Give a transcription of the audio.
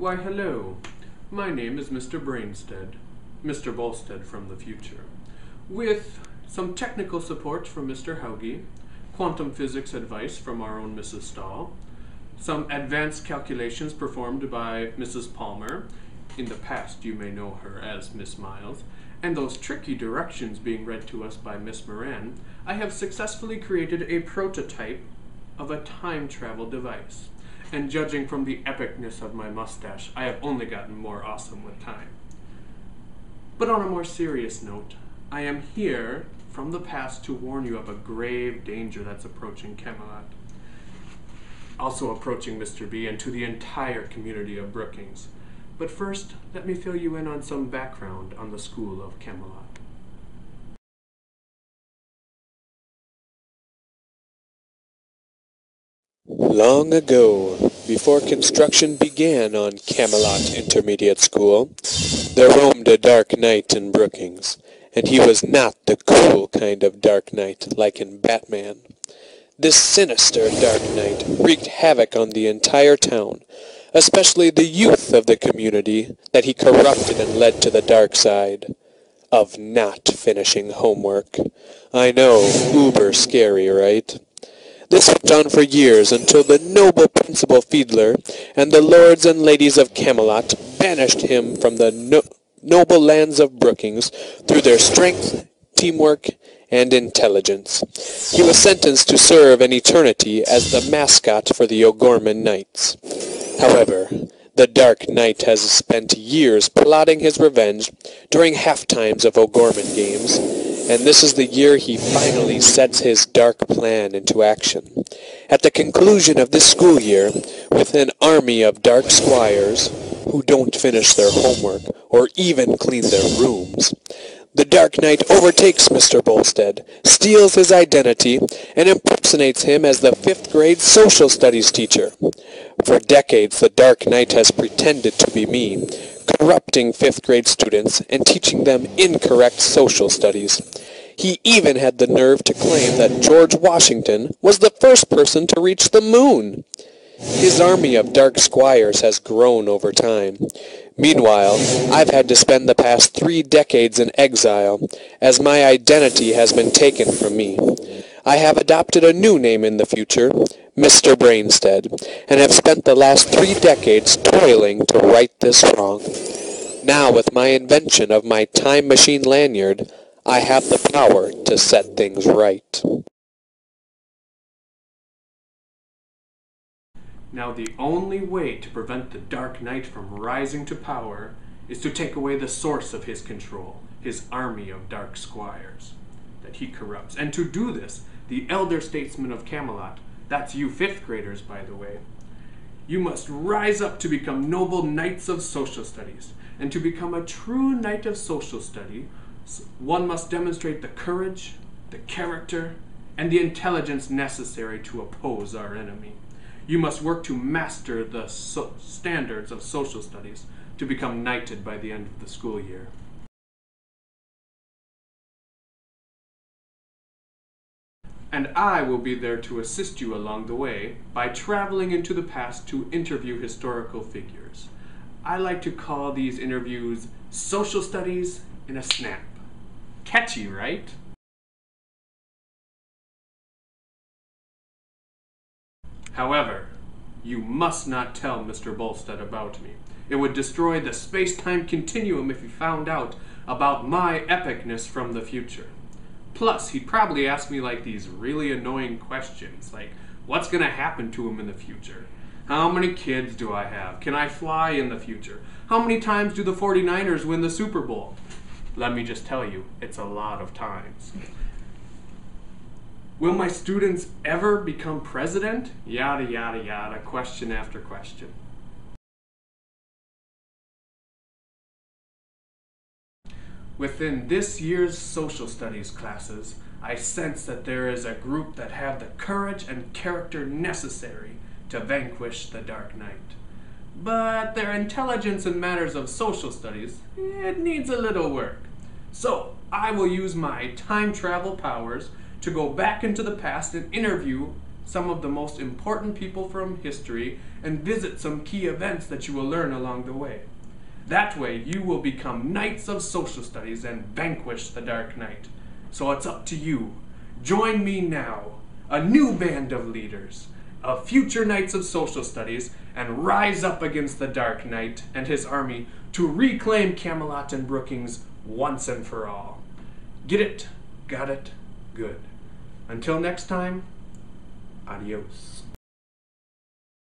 Why, hello. My name is Mr. Brainstad, Mr. Bolstead from the future. With some technical support from Mr. Hauge, quantum physics advice from our own Mrs. Stahl, some advanced calculations performed by Mrs. Palmer, in the past you may know her as Miss Miles, and those tricky directions being read to us by Miss Moran, I have successfully created a prototype of a time travel device. And judging from the epicness of my mustache, I have only gotten more awesome with time. But on a more serious note, I am here from the past to warn you of a grave danger that's approaching Camelot. Also approaching Mr. B and to the entire community of Brookings. But first, let me fill you in on some background on the School of Camelot. Long ago, before construction began on Camelot Intermediate School, there roamed a dark knight in Brookings, and he was not the cool kind of dark knight like in Batman. This sinister dark knight wreaked havoc on the entire town, especially the youth of the community that he corrupted and led to the dark side of not finishing homework. I know, uber scary, right? This went on for years until the noble Principal Fiedler and the lords and ladies of Camelot banished him from the noble lands of Brookings through their strength, teamwork, and intelligence. He was sentenced to serve an eternity as the mascot for the O'Gorman Knights. However, the Dark Knight has spent years plotting his revenge during half-times of O'Gorman games, and this is the year he finally sets his dark plan into action. At the conclusion of this school year, with an army of dark squires who don't finish their homework or even clean their rooms, the Dark Knight overtakes Mr. Bolstead, steals his identity, and impersonates him as the 5th grade social studies teacher. For decades, the Dark Knight has pretended to be me, corrupting 5th grade students and teaching them incorrect social studies. He even had the nerve to claim that George Washington was the first person to reach the moon. His army of dark squires has grown over time. Meanwhile, I've had to spend the past 3 decades in exile, as my identity has been taken from me. I have adopted a new name in the future, Mr. Brainstad, and have spent the last 3 decades toiling to right this wrong. Now, with my invention of my time machine lanyard, I have the power to set things right. Now the only way to prevent the Dark Knight from rising to power is to take away the source of his control, his army of dark squires that he corrupts. And to do this, the elder statesmen of Camelot, that's you 5th graders by the way, you must rise up to become noble knights of social studies. And to become a true knight of social study, one must demonstrate the courage, the character, and the intelligence necessary to oppose our enemy. You must work to master the standards of social studies to become knighted by the end of the school year. And I will be there to assist you along the way by traveling into the past to interview historical figures. I like to call these interviews social studies in a snap. Catchy, right? However, you must not tell Mr. Bolstead about me. It would destroy the space-time continuum if he found out about my epicness from the future. Plus, he'd probably ask me like these really annoying questions, like, what's going to happen to him in the future? How many kids do I have? Can I fly in the future? How many times do the 49ers win the Super Bowl? Let me just tell you, it's a lot of times. Will my students ever become president? Yada, yada, yada, question after question. Within this year's social studies classes, I sense that there is a group that have the courage and character necessary to vanquish the Dark Knight. But their intelligence in matters of social studies, it needs a little work. So, I will use my time travel powers to go back into the past and interview some of the most important people from history and visit some key events that you will learn along the way. That way, you will become Knights of Social Studies and vanquish the Dark Knight. So it's up to you. Join me now, a new band of leaders, of future Knights of Social Studies, and rise up against the Dark Knight and his army to reclaim Camelot and Brookings once and for all. Get it, got it, good. Until next time, adios.